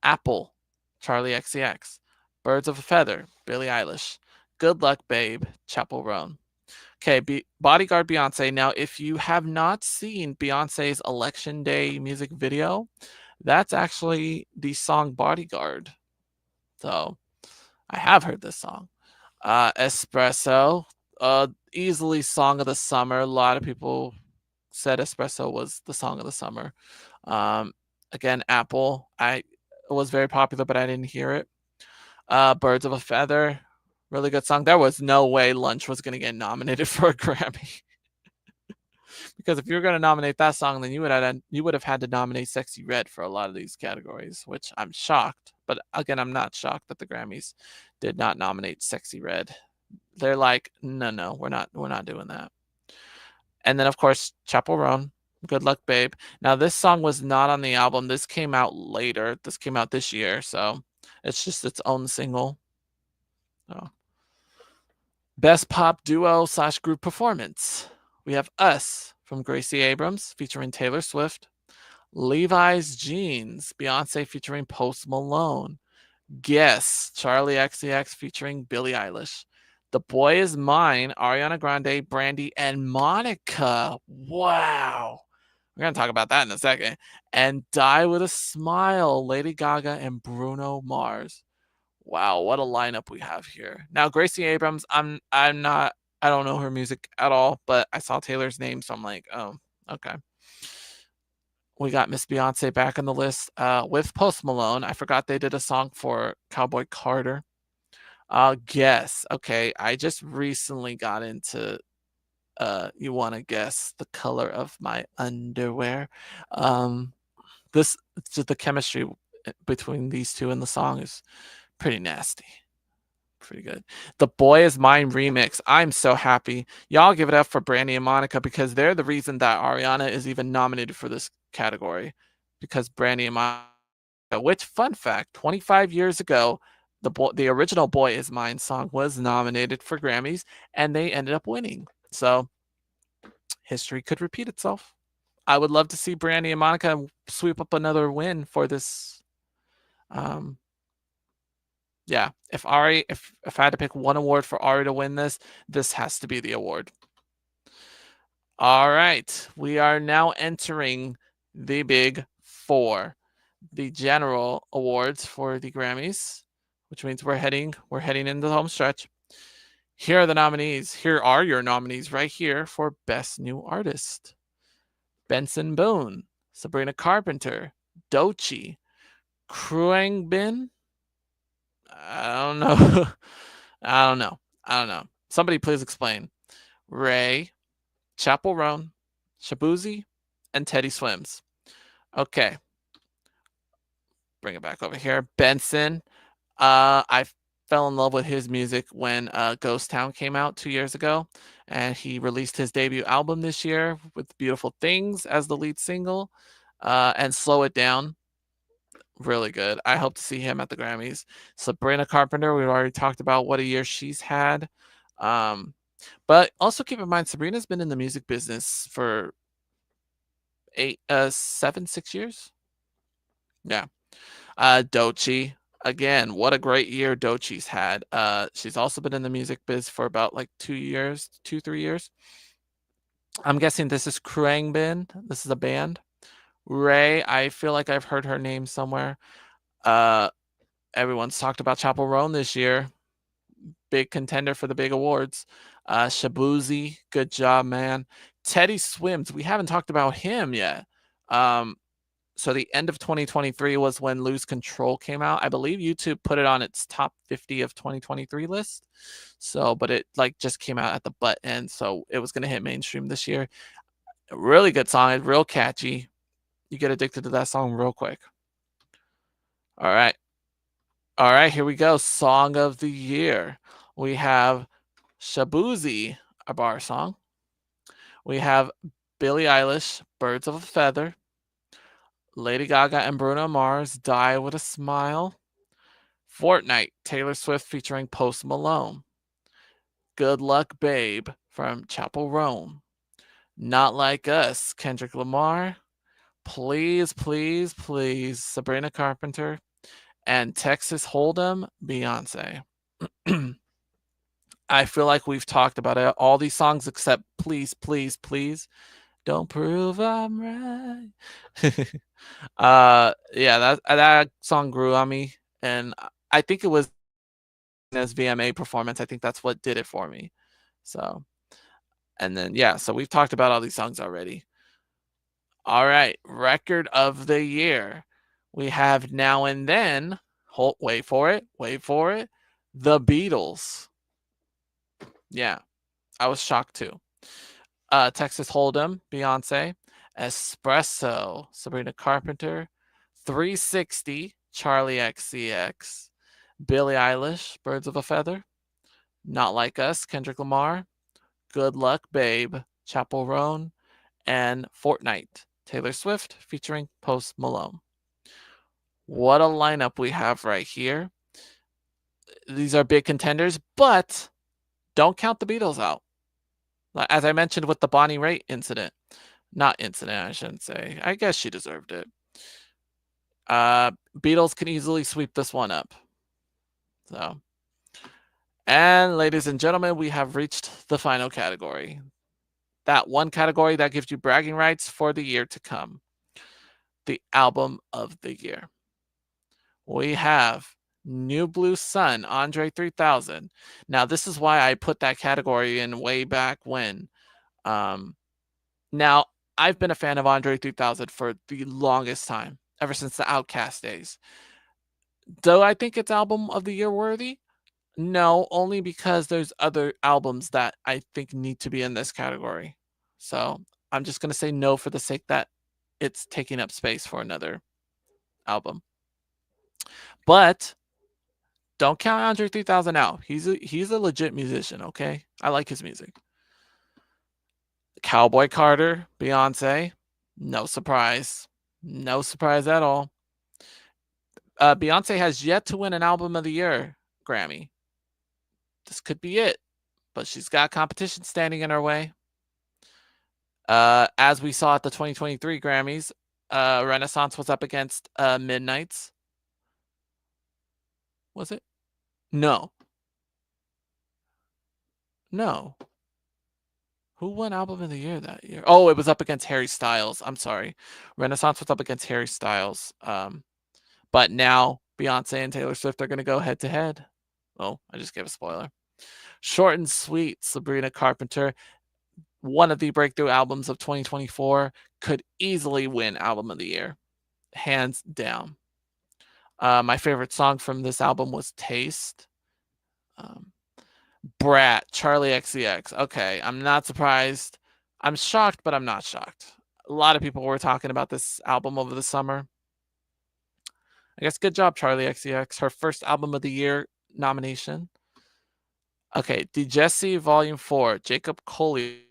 Apple, Charlie XCX. Birds of a Feather, Billie Eilish. Good Luck Babe, Chappell Roan. Okay, Bodyguard, Beyonce. Now, if you have not seen Beyonce's Election Day music video, that's actually the song Bodyguard. So I have heard this song. Espresso, easily song of the summer. A lot of people said Espresso was the song of the summer. Again, Apple, it was very popular, but I didn't hear it. Birds of a Feather, really good song. There was no way Lunch was going to get nominated for a Grammy. Because if you were going to nominate that song, then you would have had to nominate Sexy Red for a lot of these categories, which I'm shocked. But again, I'm not shocked that the Grammys did not nominate Sexy Red. They're like, no, we're not doing that. And then of course, Chappell Roan, Good Luck Babe. Now this song was not on the album. This came out later. This came out this year, so it's just its own single. So. Best pop duo / group performance. We have Us from Gracie Abrams featuring Taylor Swift. Levi's Jeans, Beyonce featuring Post Malone. Guess, Charlie XCX featuring Billie Eilish. The Boy Is Mine, Ariana Grande, Brandy, and Monica. Wow. We're going to talk about that in a second. And Die With a Smile, Lady Gaga and Bruno Mars. Wow, what a lineup we have here. Now, Gracie Abrams, I don't know her music at all, but I saw Taylor's name, so I'm like, oh, okay. We got Miss Beyonce back on the list with Post Malone. I forgot they did a song for Cowboy Carter. Guess. Okay, I just recently got into you want to guess the color of my underwear. The chemistry between these two in the song is pretty nasty. Pretty good. The Boy Is Mine remix. I'm so happy. Y'all give it up for Brandy and Monica because they're the reason that Ariana is even nominated for this category. Because Brandy and Monica, which fun fact, 25 years ago, the original Boy Is Mine song was nominated for Grammys and they ended up winning. So history could repeat itself. I would love to see Brandy and Monica sweep up another win for this. Yeah, if I had to pick one award for Ari to win this has to be the award. All right, we are now entering the big four, the general awards for the Grammys, which means we're heading into the home stretch. Here are the nominees. Here are your nominees right here for Best New Artist: Benson Boone, Sabrina Carpenter, Doechii, Khruangbin. I don't know. I don't know. Somebody please explain. Ray, Chappell Roan, Shabuzi, and Teddy Swims. Okay. Bring it back over here. Benson. I fell in love with his music when Ghost Town came out 2 years ago, and he released his debut album this year with Beautiful Things as the lead single, and Slow It Down. Really good. I hope to see him at the Grammys. Sabrina Carpenter, we've already talked about what a year she's had. But also keep in mind, Sabrina's been in the music business for 6 years. Yeah. Doechii, again, what a great year Doechii's had. She's also been in the music biz for about like 3 years. I'm guessing this is Khruangbin. This is a band. Ray, I feel like I've heard her name somewhere. Everyone's talked about Chappell Roan this year. Big contender for the big awards. Shabuzi, good job, man. Teddy Swims, we haven't talked about him yet. So the end of 2023 was when Lose Control came out. I believe YouTube put it on its top 50 of 2023 list. So, but it like just came out at the butt end, so it was gonna hit mainstream this year. A really good song, real catchy. You get addicted to that song real quick. All right. All right, here we go. Song of the year. We have Shabuzi, a bar song. We have Billie Eilish, Birds of a Feather. Lady Gaga and Bruno Mars, Die with a Smile. Fortnite, Taylor Swift featuring Post Malone. Good Luck Babe from Chappell Roan. Not Like Us, Kendrick Lamar. Please, Please, Please, Sabrina Carpenter. And Texas Hold'em, Beyonce. I feel like we've talked about it, all these songs except Please, Please, Please. Don't prove I'm right. Yeah, that song grew on me, and I think it was his VMA performance. I think that's what did it for me. So, and then yeah, so we've talked about all these songs already. All right, record of the year. We have Now and Then. Wait for it. The Beatles. Yeah, I was shocked too. Texas Hold'em, Beyonce. Espresso, Sabrina Carpenter. 360, Charlie XCX. Billie Eilish, Birds of a Feather. Not Like Us, Kendrick Lamar. Good Luck Babe, Chappell Roan. And Fortnite, Taylor Swift featuring Post Malone. What a lineup we have right here. These are big contenders, but don't count the Beatles out. As I mentioned with the Bonnie Raitt incident. Not incident, I shouldn't say. I guess she deserved it. Beatles can easily sweep this one up. So, and ladies and gentlemen, we have reached the final category. That one category that gives you bragging rights for the year to come. The album of the year. We have New Blue Sun, Andre 3000. Now, this is why I put that category in way back when. Now, I've been a fan of Andre 3000 for the longest time, ever since the Outkast days. Do I think it's album of the year worthy? No, only because there's other albums that I think need to be in this category. So I'm just going to say no for the sake that it's taking up space for another album. But Don't count Andre 3000 out. He's a legit musician, okay? I like his music. Cowboy Carter, Beyonce, no surprise. No surprise at all. Beyonce has yet to win an Album of the Year Grammy. This could be it, but she's got competition standing in her way. As we saw at the 2023 Grammys, Renaissance was up against Midnight's. Was it? No. No. Who won Album of the Year that year? Oh, it was up against Harry Styles. I'm sorry. Renaissance was up against Harry Styles. But now Beyonce and Taylor Swift are going to go head to head. Oh, I just gave a spoiler. Short and Sweet, Sabrina Carpenter, one of the breakthrough albums of 2024, could easily win Album of the Year. Hands down. My favorite song from this album was Taste. Brat, Charlie XCX. Okay, I'm not surprised. I'm shocked, but I'm not shocked. A lot of people were talking about this album over the summer. I guess good job, Charlie XCX. Her first Album of the Year nomination. Okay, DeJesse Volume 4, Jacob Collier.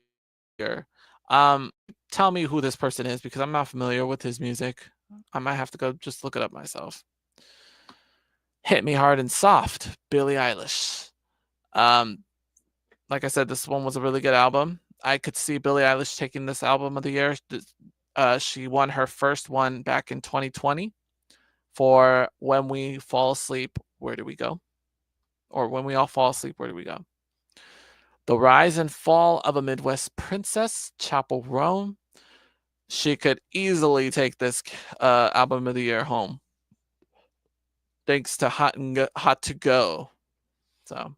Tell me who this person is because I'm not familiar with his music. I might have to go just look it up myself. Hit Me Hard and Soft, Billie Eilish. Like I said, this one was a really good album. I could see Billie Eilish taking this Album of the Year. She won her first one back in 2020 for When We Fall Asleep, Where Do We Go? Or When We All Fall Asleep, Where Do We Go? The Rise and Fall of a Midwest Princess, Chapel Roan. She could easily take this Album of the Year home. Thanks to Hot to Go. So.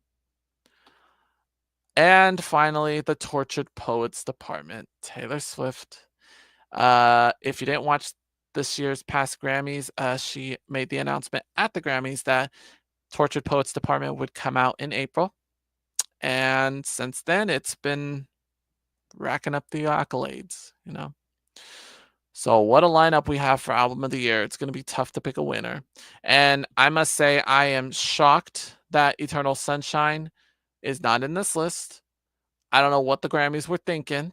And finally, the Tortured Poets Department, Taylor Swift. If you didn't watch this year's past Grammys, she made the announcement at the Grammys that Tortured Poets Department would come out in April. And since then, it's been racking up the accolades, you know. So what a lineup we have for Album of the Year. It's going to be tough to pick a winner. And I must say, I am shocked that Eternal Sunshine is not in this list. I don't know what the Grammys were thinking.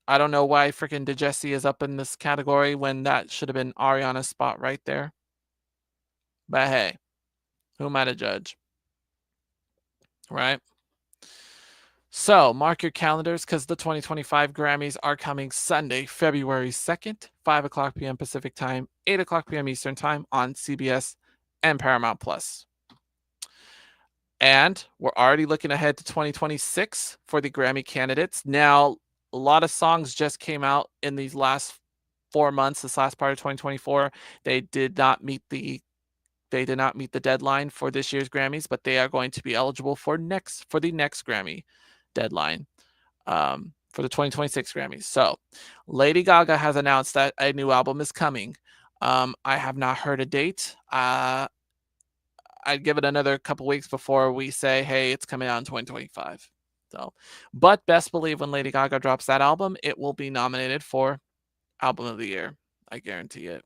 I don't know why freaking DeJesse is up in this category when that should have been Ariana's spot right there. But hey, who am I to judge? Right? So mark your calendars because the 2025 Grammys are coming Sunday, February 2nd, 5 o'clock p.m. Pacific Time, 8 o'clock p.m. Eastern Time on CBS and Paramount Plus. And we're already looking ahead to 2026 for the Grammy candidates. Now, a lot of songs just came out in these last 4 months, this last part of 2024. They did not meet the deadline for this year's Grammys, but they are going to be eligible for the next Grammy deadline for the 2026 Grammys. So Lady Gaga has announced that a new album is coming. I have not heard a date. I'd give it another couple weeks before we say, hey, it's coming out in 2025. So, but best believe when Lady Gaga drops that album, it will be nominated for Album of the Year. I guarantee it.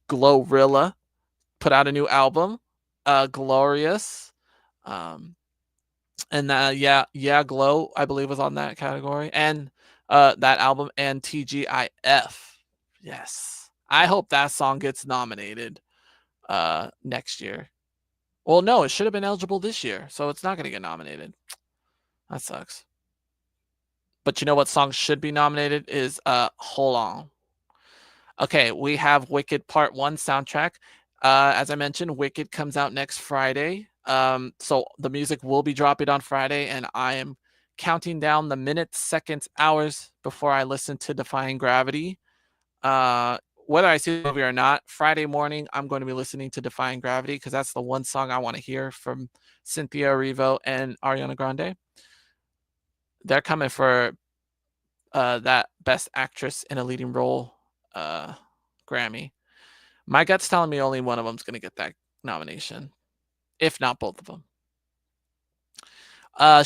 Glorilla put out a new album, Glorious. And Glow, I believe, was on that category. And that album and TGIF. Yes. I hope that song gets nominated next year. Well, no, it should have been eligible this year, so it's not going to get nominated. That sucks. But you know what song should be nominated is Hold On. Okay, we have Wicked Part 1 soundtrack. As I mentioned, Wicked comes out next Friday. So the music will be dropping on Friday, and I am counting down the minutes, seconds, hours before I listen to Defying Gravity. Whether I see the movie or not, Friday morning, I'm going to be listening to Defying Gravity because that's the one song I want to hear from Cynthia Erivo and Ariana Grande. They're coming for that Best Actress in a Leading Role Grammy. My gut's telling me only one of them's going to get that nomination, if not both of them.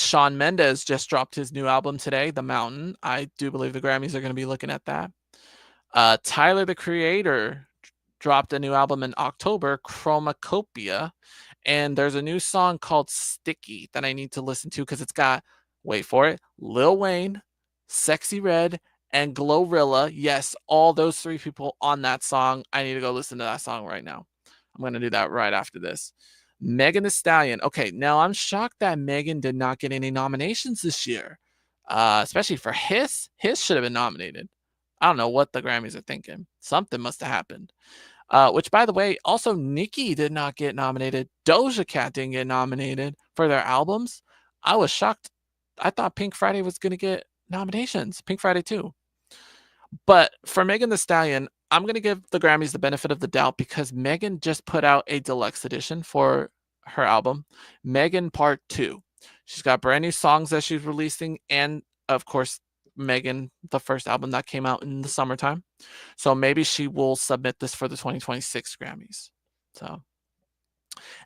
Shawn Mendes just dropped his new album today, The Mountain. I do believe the Grammys are going to be looking at that. Tyler, the Creator, dropped a new album in October, Chromacopia. and there's a new song called Sticky that I need to listen to because it's got, wait for it, Lil Wayne, Sexy Red, and Glorilla. Yes, all those 3 people on that song. I need to go listen to that song right now. I'm going to do that right after this. Megan Thee Stallion. Okay, now I'm shocked that Megan did not get any nominations this year, especially for Hiss. Hiss should have been nominated. I don't know what the Grammys are thinking. Something must have happened. Which, by the way, also Nicki did not get nominated. Doja Cat didn't get nominated for their albums. I was shocked. I thought Pink Friday was going to get nominations. Pink Friday too. But for Megan Thee Stallion, I'm going to give the Grammys the benefit of the doubt because Megan just put out a deluxe edition for her album, Megan Part 2. She's got brand new songs that she's releasing, and of course, Megan, the first album that came out in the summertime. So maybe she will submit this for the 2026 Grammys. So,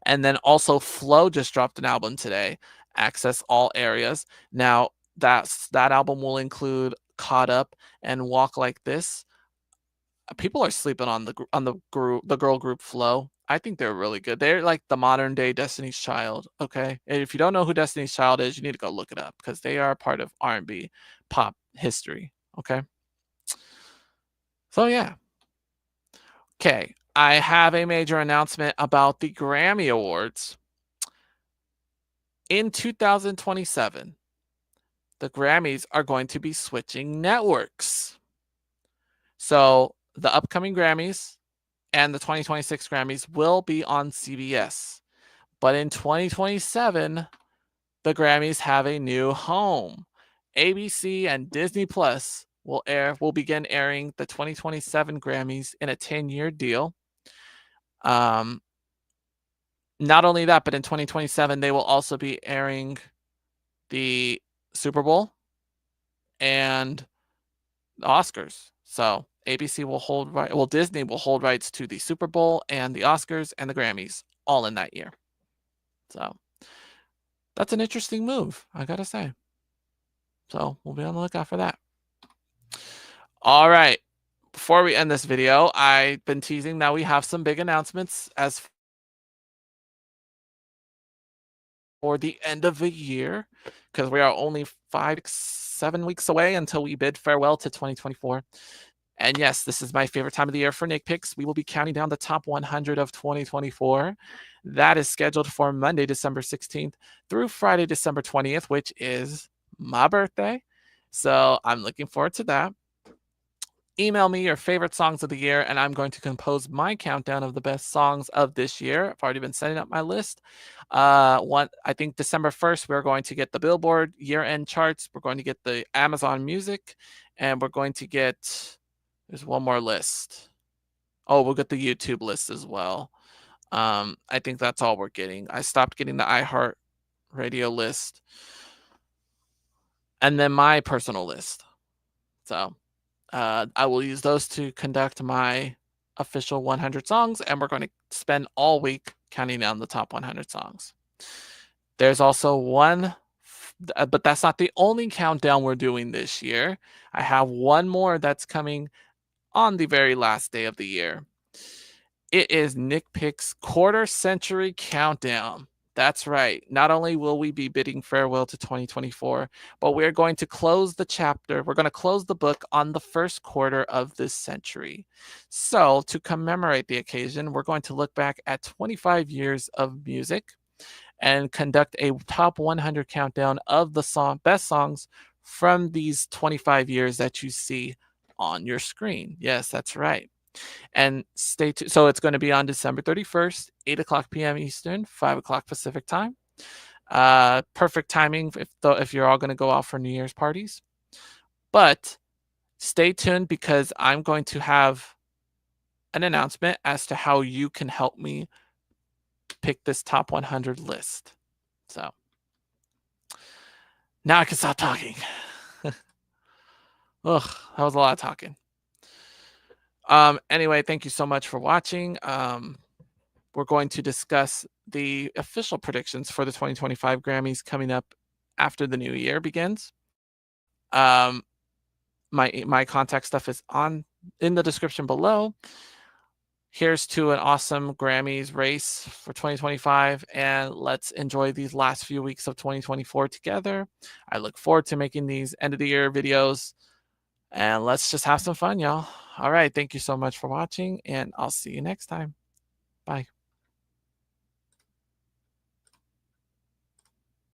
and then also Flo just dropped an album today, Access All Areas. Now that album will include Caught Up and Walk Like This. People are sleeping on the girl group Flo. I think they're really good. They're like the modern day Destiny's Child. Okay, and if you don't know who Destiny's Child is, you need to go look it up because they are part of R&B pop history. Okay, so yeah. Okay, I have a major announcement about the Grammy Awards. In 2027, the Grammys are going to be switching networks. So the upcoming Grammys and the 2026 Grammys will be on CBS. But in 2027, the Grammys have a new home. ABC and Disney Plus will begin airing the 2027 Grammys in a 10-year deal. Not only that, but in 2027, they will also be airing the Super Bowl and the Oscars. So ABC will hold Disney will hold rights to the Super Bowl and the Oscars and the Grammys all in that year. So that's an interesting move, I gotta say. So we'll be on the lookout for that. All right. Before we end this video, I've been teasing that we have some big announcements as for the end of the year, because we are only 5-7 weeks away until we bid farewell to 2024. And yes, this is my favorite time of the year for Nick Picks. We will be counting down the top 100 of 2024. That is scheduled for Monday, December 16th through Friday, December 20th, which is my birthday. So I'm looking forward to that. Email me your favorite songs of the year, and I'm going to compose my countdown of the best songs of this year. I've already been setting up my list. I think December 1st, we're going to get the Billboard year-end charts. We're going to get the Amazon Music, and we're going to get, there's one more list. Oh, we'll get the YouTube list as well. I think that's all we're getting. I stopped getting the iHeart Radio list, and then my personal list. So I will use those to conduct my official 100 songs, and we're going to spend all week counting down the top 100 songs. There's also one, but that's not the only countdown we're doing this year. I have one more that's coming on the very last day of the year. It is Nick Pick's Quarter Century Countdown. That's right. Not only will we be bidding farewell to 2024, but we're going to close the chapter. We're going to close the book on the first quarter of this century. So to commemorate the occasion, we're going to look back at 25 years of music and conduct a top 100 countdown of the best songs from these 25 years that you see on your screen. Yes, that's right. And stay tuned. So it's going to be on December 31st, 8:00 p.m. Eastern, 5:00 Pacific time. Perfect timing if you're all going to go out for New Year's parties. But stay tuned because I'm going to have an announcement as to how you can help me pick this top 100 list. So now I can stop talking. Ugh, that was a lot of talking. Anyway, thank you so much for watching. We're going to discuss the official predictions for the 2025 Grammys coming up after the new year begins. My contact stuff is in the description below. here's to an awesome Grammys race for 2025, and let's enjoy these last few weeks of 2024 together. I look forward to making these end of the year videos, and let's just have some fun, y'all. All right, thank you so much for watching, and I'll see you next time. Bye.